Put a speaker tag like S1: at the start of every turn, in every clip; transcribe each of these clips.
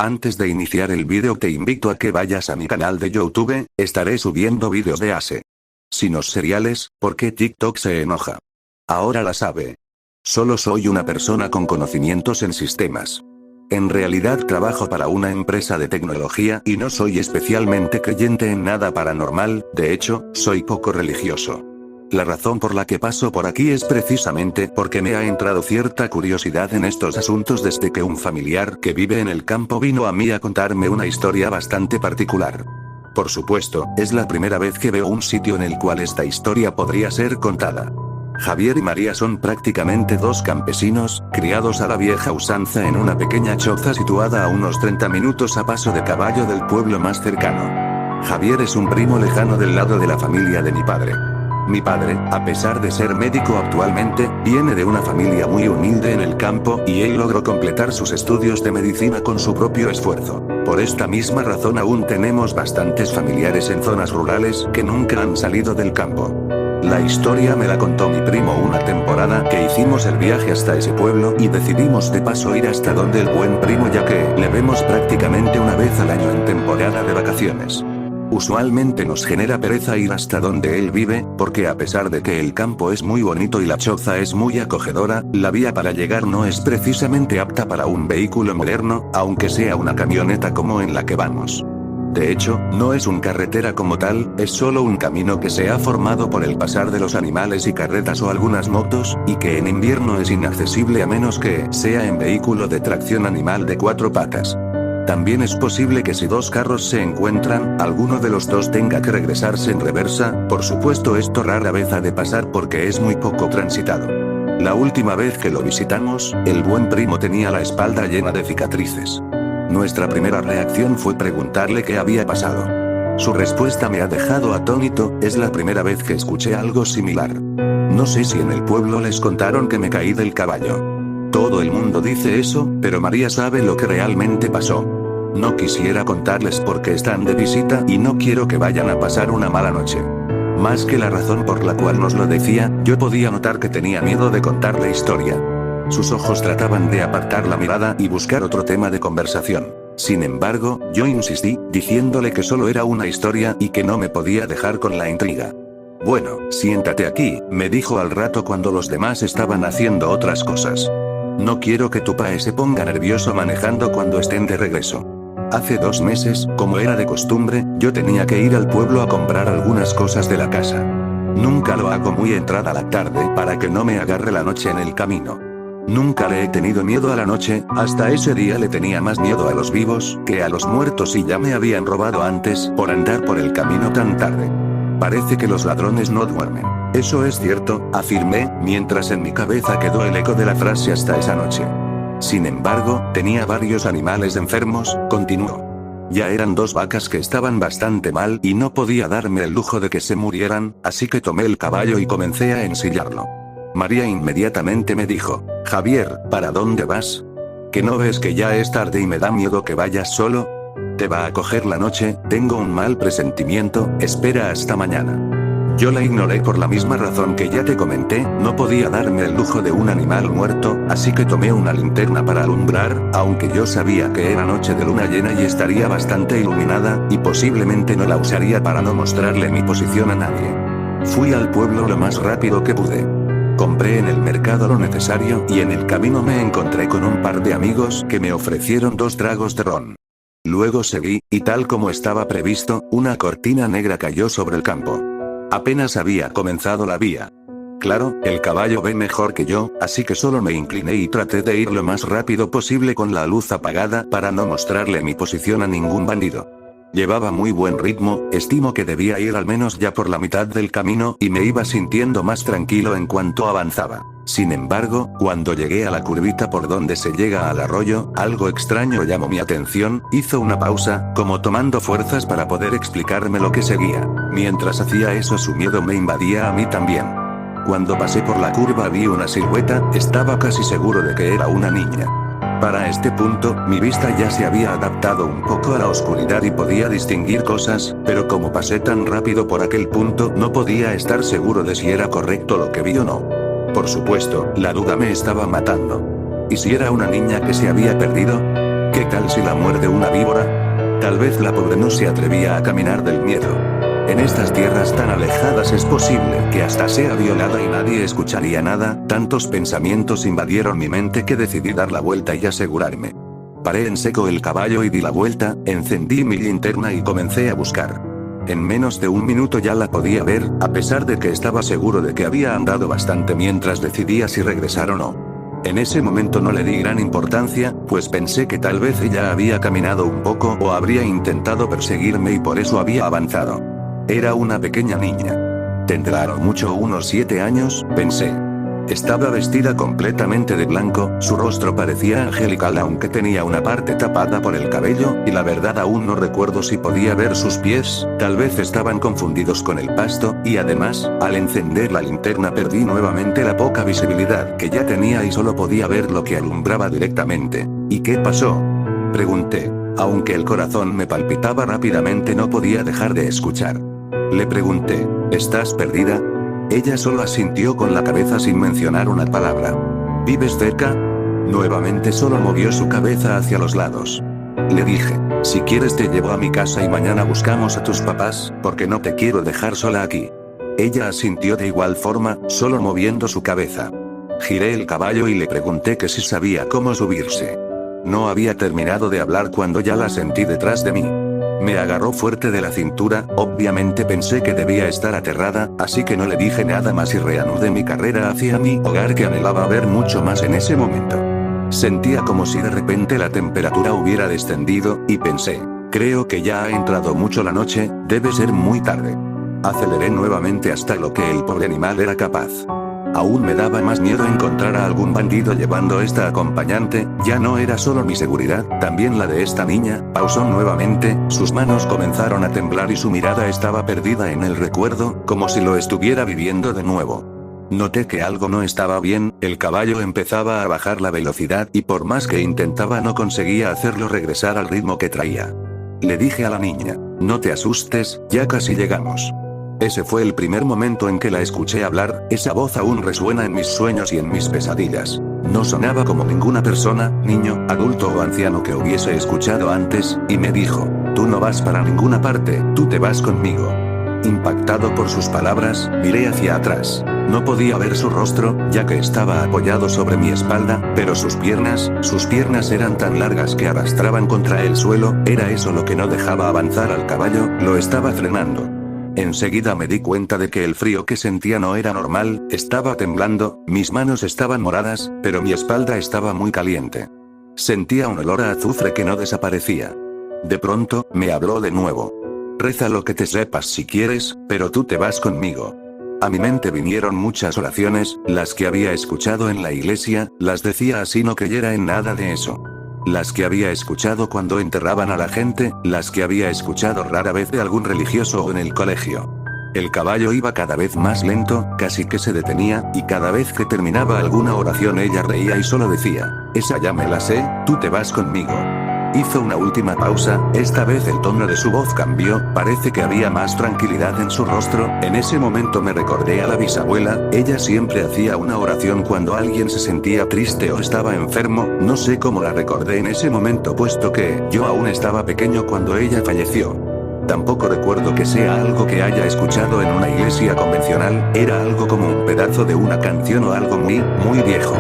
S1: Antes de iniciar el vídeo te invito a que vayas a mi canal de YouTube, estaré subiendo vídeos de asesinos seriales, ¿por qué TikTok se enoja? Ahora la sabe. Solo soy una persona con conocimientos en sistemas. En realidad trabajo para una empresa de tecnología y no soy especialmente creyente en nada paranormal, de hecho, soy poco religioso. La razón por la que paso por aquí es precisamente porque me ha entrado cierta curiosidad en estos asuntos desde que un familiar que vive en el campo vino a mí a contarme una historia bastante particular. Por supuesto, es la primera vez que veo un sitio en el cual esta historia podría ser contada. Javier y María son prácticamente dos campesinos, criados a la vieja usanza en una pequeña choza situada a unos 30 minutos a paso de caballo del pueblo más cercano. Javier es un primo lejano del lado de la familia de mi padre. Mi padre, a pesar de ser médico actualmente, viene de una familia muy humilde en el campo y él logró completar sus estudios de medicina con su propio esfuerzo. Por esta misma razón aún tenemos bastantes familiares en zonas rurales que nunca han salido del campo. La historia me la contó mi primo una temporada que hicimos el viaje hasta ese pueblo y decidimos de paso ir hasta donde el buen primo ya que le vemos prácticamente una vez al año en temporada de vacaciones. Usualmente nos genera pereza ir hasta donde él vive, porque a pesar de que el campo es muy bonito y la choza es muy acogedora, la vía para llegar no es precisamente apta para un vehículo moderno, aunque sea una camioneta como en la que vamos. De hecho, no es una carretera como tal, es solo un camino que se ha formado por el pasar de los animales y carretas o algunas motos, y que en invierno es inaccesible a menos que sea en vehículo de tracción animal de 4 patas. También es posible que si dos carros se encuentran, alguno de los dos tenga que regresarse en reversa, por supuesto esto rara vez ha de pasar porque es muy poco transitado. La última vez que lo visitamos, el buen primo tenía la espalda llena de cicatrices. Nuestra primera reacción fue preguntarle qué había pasado. Su respuesta me ha dejado atónito, es la primera vez que escuché algo similar. No sé si en el pueblo les contaron que me caí del caballo. Todo el mundo dice eso, pero María sabe lo que realmente pasó. No quisiera contarles porque están de visita y no quiero que vayan a pasar una mala noche. Más que la razón por la cual nos lo decía, yo podía notar que tenía miedo de contar la historia. Sus ojos trataban de apartar la mirada y buscar otro tema de conversación. Sin embargo, yo insistí, diciéndole que solo era una historia y que no me podía dejar con la intriga. Bueno, siéntate aquí, me dijo al rato cuando los demás estaban haciendo otras cosas. No quiero que tu pae se ponga nervioso manejando cuando estén de regreso. Hace 2 meses, como era de costumbre, yo tenía que ir al pueblo a comprar algunas cosas de la casa. Nunca lo hago muy entrada la tarde para que no me agarre la noche en el camino. Nunca le he tenido miedo a la noche, hasta ese día le tenía más miedo a los vivos que a los muertos y ya me habían robado antes por andar por el camino tan tarde. Parece que los ladrones no duermen. Eso es cierto, afirmé, mientras en mi cabeza quedó el eco de la frase hasta esa noche. Sin embargo, tenía varios animales enfermos, continuó. Ya eran 2 vacas que estaban bastante mal y no podía darme el lujo de que se murieran, así que tomé el caballo y comencé a ensillarlo. María inmediatamente me dijo, Javier, ¿para dónde vas? ¿Que no ves que ya es tarde y me da miedo que vayas solo? Te va a coger la noche, tengo un mal presentimiento, espera hasta mañana. Yo la ignoré por la misma razón que ya te comenté, no podía darme el lujo de un animal muerto, así que tomé una linterna para alumbrar, aunque yo sabía que era noche de luna llena y estaría bastante iluminada, y posiblemente no la usaría para no mostrarle mi posición a nadie. Fui al pueblo lo más rápido que pude. Compré en el mercado lo necesario y en el camino me encontré con un par de amigos que me ofrecieron 2 tragos de ron. Luego seguí, y tal como estaba previsto, una cortina negra cayó sobre el campo. Apenas había comenzado la vía. Claro, el caballo ve mejor que yo, así que solo me incliné y traté de ir lo más rápido posible con la luz apagada para no mostrarle mi posición a ningún bandido. Llevaba muy buen ritmo, estimo que debía ir al menos ya por la mitad del camino y me iba sintiendo más tranquilo en cuanto avanzaba. Sin embargo, cuando llegué a la curvita por donde se llega al arroyo, algo extraño llamó mi atención, hizo una pausa, como tomando fuerzas para poder explicarme lo que seguía. Mientras hacía eso su miedo me invadía a mí también. Cuando pasé por la curva vi una silueta, estaba casi seguro de que era una niña. Para este punto, mi vista ya se había adaptado un poco a la oscuridad y podía distinguir cosas, pero como pasé tan rápido por aquel punto no podía estar seguro de si era correcto lo que vi o no. Por supuesto, la duda me estaba matando. ¿Y si era una niña que se había perdido? ¿Qué tal si la muerde una víbora? Tal vez la pobre no se atrevía a caminar del miedo. En estas tierras tan alejadas es posible que hasta sea violada y nadie escucharía nada. Tantos pensamientos invadieron mi mente que decidí dar la vuelta y asegurarme. Paré en seco el caballo y di la vuelta, encendí mi linterna y comencé a buscar. En menos de un minuto ya la podía ver, a pesar de que estaba seguro de que había andado bastante mientras decidía si regresar o no. En ese momento no le di gran importancia, pues pensé que tal vez ella había caminado un poco o habría intentado perseguirme y por eso había avanzado. Era una pequeña niña. Tendrá a lo mucho unos 7 años, pensé. Estaba vestida completamente de blanco, su rostro parecía angelical aunque tenía una parte tapada por el cabello, y la verdad aún no recuerdo si podía ver sus pies, tal vez estaban confundidos con el pasto, y además, al encender la linterna perdí nuevamente la poca visibilidad que ya tenía y solo podía ver lo que alumbraba directamente. ¿Y qué pasó?, pregunté. Aunque el corazón me palpitaba rápidamente no podía dejar de escuchar. Le pregunté, ¿estás perdida? Ella solo asintió con la cabeza sin mencionar una palabra. ¿Vives cerca? Nuevamente solo movió su cabeza hacia los lados. Le dije, si quieres te llevo a mi casa y mañana buscamos a tus papás, porque no te quiero dejar sola aquí. Ella asintió de igual forma, solo moviendo su cabeza. Giré el caballo y le pregunté que si sabía cómo subirse. No había terminado de hablar cuando ya la sentí detrás de mí. Me agarró fuerte de la cintura, obviamente pensé que debía estar aterrada, así que no le dije nada más y reanudé mi carrera hacia mi hogar que anhelaba ver mucho más en ese momento. Sentía como si de repente la temperatura hubiera descendido, y pensé, creo que ya ha entrado mucho la noche, debe ser muy tarde. Aceleré nuevamente hasta lo que el pobre animal era capaz. Aún me daba más miedo encontrar a algún bandido llevando esta acompañante, ya no era solo mi seguridad, también la de esta niña. Pausó nuevamente, sus manos comenzaron a temblar y su mirada estaba perdida en el recuerdo, como si lo estuviera viviendo de nuevo. Noté que algo no estaba bien, el caballo empezaba a bajar la velocidad y por más que intentaba no conseguía hacerlo regresar al ritmo que traía. Le dije a la niña, no te asustes, ya casi llegamos. Ese fue el primer momento en que la escuché hablar, esa voz aún resuena en mis sueños y en mis pesadillas. No sonaba como ninguna persona, niño, adulto o anciano que hubiese escuchado antes, y me dijo, tú no vas para ninguna parte, tú te vas conmigo. Impactado por sus palabras, miré hacia atrás. No podía ver su rostro, ya que estaba apoyado sobre mi espalda, pero sus piernas eran tan largas que arrastraban contra el suelo, era eso lo que no dejaba avanzar al caballo, lo estaba frenando. Enseguida me di cuenta de que el frío que sentía no era normal, estaba temblando, mis manos estaban moradas, pero mi espalda estaba muy caliente. Sentía un olor a azufre que no desaparecía. De pronto, me habló de nuevo. Reza lo que te sepas si quieres, pero tú te vas conmigo. A mi mente vinieron muchas oraciones, las que había escuchado en la iglesia, las decía así no creyera en nada de eso. Las que había escuchado cuando enterraban a la gente, las que había escuchado rara vez de algún religioso o en el colegio. El caballo iba cada vez más lento, casi que se detenía, y cada vez que terminaba alguna oración ella reía y solo decía, esa ya me la sé, tú te vas conmigo. Hizo una última pausa, esta vez el tono de su voz cambió, parece que había más tranquilidad en su rostro. En ese momento me recordé a la bisabuela, ella siempre hacía una oración cuando alguien se sentía triste o estaba enfermo, no sé cómo la recordé en ese momento puesto que yo aún estaba pequeño cuando ella falleció. Tampoco recuerdo que sea algo que haya escuchado en una iglesia convencional, era algo como un pedazo de una canción o algo muy, muy viejo.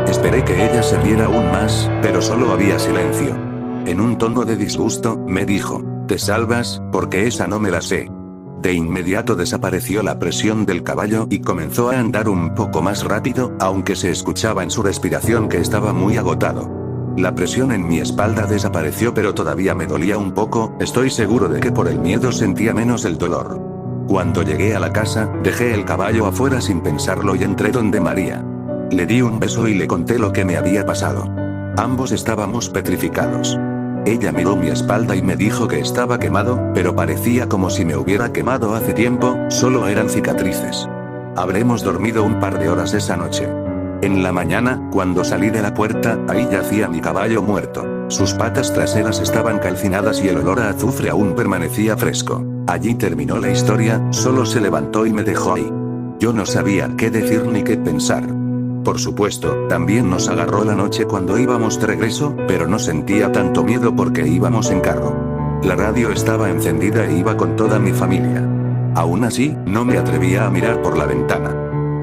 S1: Esperé que ella se riera aún más, pero solo había silencio. En un tono de disgusto, me dijo, ¿te salvas? Porque esa no me la sé. De inmediato desapareció la presión del caballo y comenzó a andar un poco más rápido, aunque se escuchaba en su respiración que estaba muy agotado. La presión en mi espalda desapareció pero todavía me dolía un poco, estoy seguro de que por el miedo sentía menos el dolor. Cuando llegué a la casa, dejé el caballo afuera sin pensarlo y entré donde María. Le di un beso y le conté lo que me había pasado. Ambos estábamos petrificados. Ella miró mi espalda y me dijo que estaba quemado, pero parecía como si me hubiera quemado hace tiempo, solo eran cicatrices. Habremos dormido un par de horas esa noche. En la mañana, cuando salí de la puerta, ahí yacía mi caballo muerto. Sus patas traseras estaban calcinadas y el olor a azufre aún permanecía fresco. Allí terminó la historia, solo se levantó y me dejó ahí. Yo no sabía qué decir ni qué pensar. Por supuesto, también nos agarró la noche cuando íbamos de regreso, pero no sentía tanto miedo porque íbamos en carro. La radio estaba encendida e iba con toda mi familia. Aún así, no me atrevía a mirar por la ventana.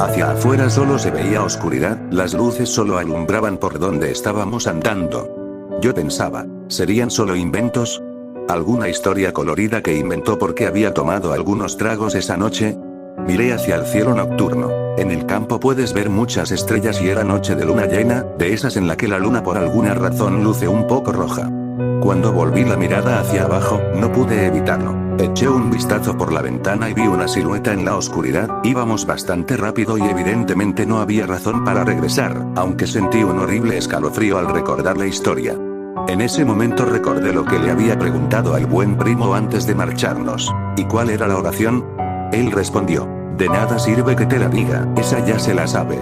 S1: Hacia afuera solo se veía oscuridad, las luces solo alumbraban por donde estábamos andando. Yo pensaba, ¿serían solo inventos? ¿Alguna historia colorida que inventó porque había tomado algunos tragos esa noche? Miré hacia el cielo nocturno. En el campo puedes ver muchas estrellas y era noche de luna llena, de esas en la que la luna por alguna razón luce un poco roja. Cuando volví la mirada hacia abajo, no pude evitarlo. Eché un vistazo por la ventana y vi una silueta en la oscuridad, íbamos bastante rápido y evidentemente no había razón para regresar, aunque sentí un horrible escalofrío al recordar la historia. En ese momento recordé lo que le había preguntado al buen primo antes de marcharnos. ¿Y cuál era la oración? Él respondió: de nada sirve que te la diga, esa ya se la sabe.